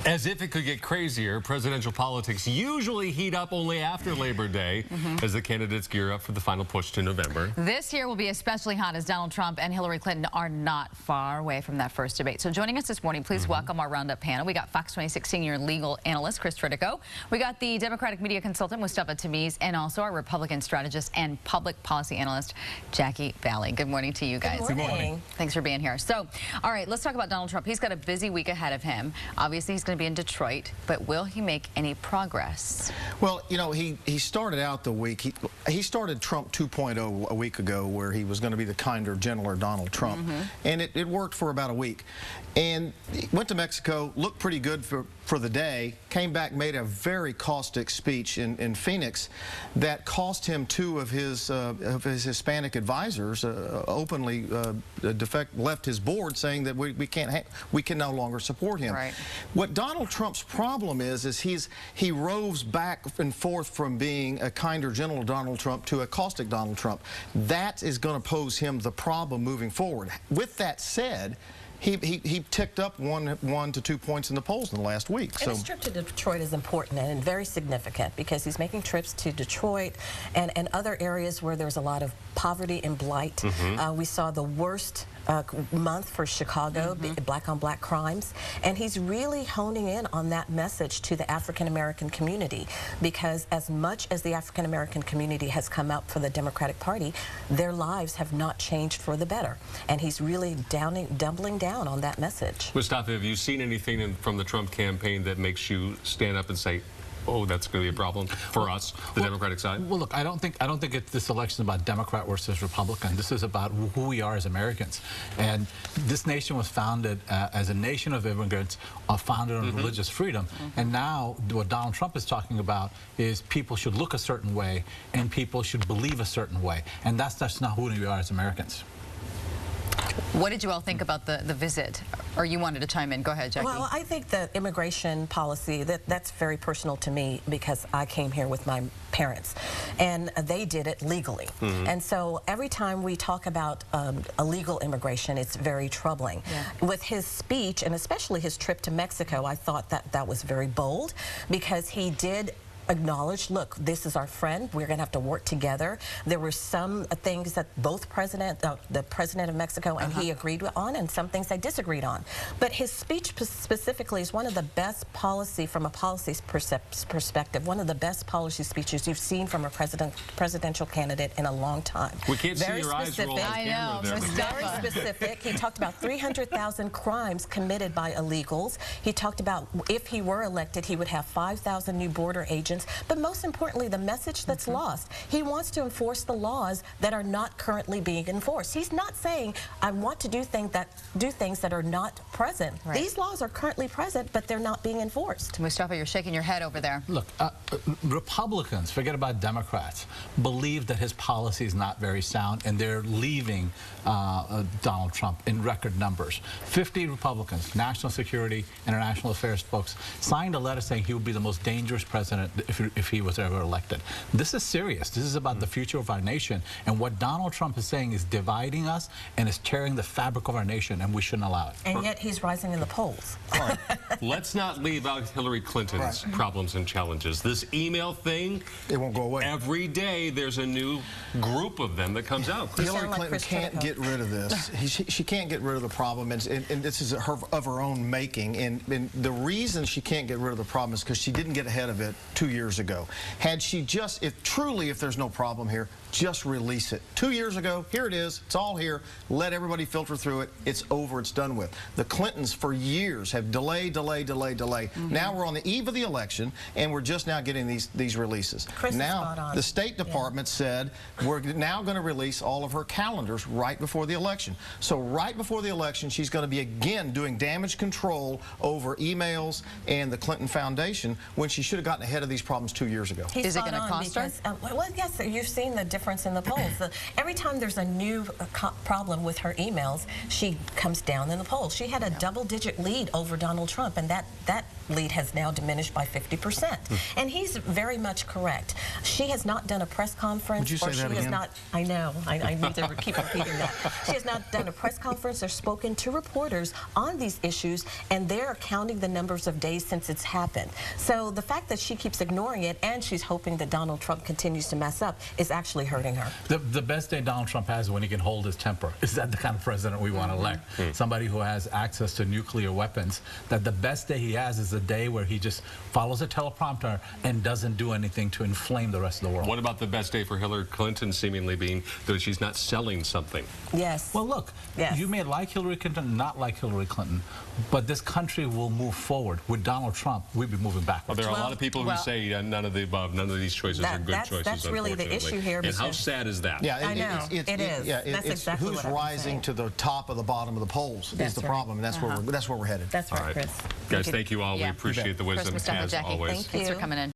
As if it could get crazier, presidential politics usually heat up only after Labor Day as the candidates gear up for the final push to November. This year will be especially hot as Donald Trump and Hillary Clinton are not far away from that first debate. So joining us this morning, please welcome our Roundup panel. We got Fox 26 senior legal analyst Chris Tritico. We got the Democratic media consultant Mustafa Tamiz, and also our Republican strategist and public policy analyst Jackie Valley. Good morning to you guys. Good morning. Thanks for being here. So, all right, let's talk about Donald Trump. He's got a busy week ahead of him. Obviously, he's going to be in Detroit, but will he make any progress? Well, you know, he started out the week, he started Trump 2.0 a week ago, where he was going to be the kinder, gentler Donald Trump. And it worked for about a week. And he went to Mexico, looked pretty good for the day, came back, made a very caustic speech in Phoenix that cost him two of his Hispanic advisors openly left his board, saying that we can no longer support him. Right. What Donald Trump's problem is he roves back and forth from being a kinder, gentler Donald Trump to a caustic Donald Trump. That is going to pose him the problem moving forward. With that said, he ticked up 1 to 2 points in the polls in the last week. And his trip to Detroit is important and very significant, because he's making trips to Detroit and other areas where there's a lot of poverty and blight. We saw the worst month for Chicago, black-on-black crimes, and he's really honing in on that message to the African-American community, because as much as the African-American community has come out for the Democratic Party, their lives have not changed for the better, and he's really doubling down on that message. Mustafa, have you seen anything from the Trump campaign that makes you stand up and say, oh, that's going to be a problem for us, the Democratic side? Well, look, I don't think this election is about Democrat versus Republican. This is about who we are as Americans. And this nation was founded as a nation of immigrants, founded on religious freedom. And now what Donald Trump is talking about is people should look a certain way and people should believe a certain way. And that's not who we are as Americans. What did you all think about the visit? Or you wanted to chime in? Go ahead, Jackie. Well, I think the immigration policy, that's very personal to me, because I came here with my parents, and they did it legally. And so every time we talk about illegal immigration, it's very troubling. With his speech, and especially his trip to Mexico, I thought that was very bold, because he did acknowledge, look, this is our friend, we're going to have to work together. There were some things that both the president of Mexico and he agreed on, and some things they disagreed on. But his speech specifically is one of the best policy, from a policy perspective, one of the best policy speeches you've seen from a presidential candidate in a long time. We can't very see your specific. eyes roll on camera there. Very specific. He talked about 300,000 crimes committed by illegals. He talked about if he were elected, he would have 5,000 new border agents. But most importantly, the message that's lost. He wants to enforce the laws that are not currently being enforced. He's not saying, I want to do things that are not present. These laws are currently present, but they're not being enforced. Mustafa, you're shaking your head over there. Look, Republicans, forget about Democrats, believe that his policy is not very sound, and they're leaving Donald Trump in record numbers. 50 Republicans, national security, international affairs folks, signed a letter saying he would be the most dangerous president if he was ever elected. This is serious. This is about the future of our nation, and what Donald Trump is saying is dividing us and is tearing the fabric of our nation, and we shouldn't allow it. And yet he's rising in the polls. All right. Let's not leave out Hillary Clinton's problems and challenges. This email thing, it won't go away. Every day there's a new group of them that comes out. Hillary Clinton can't get rid of this. She can't get rid of the problem, and this is of her own making. And the reason she can't get rid of the problem is because she didn't get ahead of it 2 years ago. Had she just, if there's no problem here, just release it. 2 years ago, here it is, it's all here, let everybody filter through it, it's over, it's done with. The Clintons for years have delayed. Now we're on the eve of the election, and we're just now getting these releases. Now, the State Department said we're now going to release all of her calendars right before the election. So right before the election, she's going to be again doing damage control over emails and the Clinton Foundation, when she should have gotten ahead of these problems 2 years ago. Is it going to cost her? Well, yes, you've seen the difference in the polls. Every time there's a new problem with her emails, she comes down in the polls. She had a double-digit lead over Donald Trump, and that lead has now diminished by 50%. And he's very much correct. She has not done a press conference. Would you say or she that has again? not. I know. I need to keep repeating that. She has not done a press conference or spoken to reporters on these issues, and they're counting the numbers of days since it's happened. So the fact that she keeps ignoring it and she's hoping that Donald Trump continues to mess up is actually hurting her. The best day Donald Trump has is when he can hold his temper. Is that the kind of president we want to elect? Somebody who has access to nuclear weapons, that the best day he has is the day where he just follows a teleprompter and doesn't do anything to inflame the rest of the world. What about the best day for Hillary Clinton seemingly being that she's not selling something? Yes. Well, look, Yes. you may like Hillary Clinton, not like Hillary Clinton, but this country will move forward. With Donald Trump, we'll be moving Well, backwards. there are a lot of people who say none of the above, none of these choices are good choices, that's really the unfortunately. issue here, And how because- sad is that? Yeah, I know. It is. That's it's exactly who's what I've been rising saying. to the top of the bottom of the polls That's is the right. problem, and that's where we're headed. That's All right, right. Chris. Guys, thank you all. We Yeah. appreciate the Chris wisdom Mustafa, as Jackie, always. Thank thanks for you. coming in.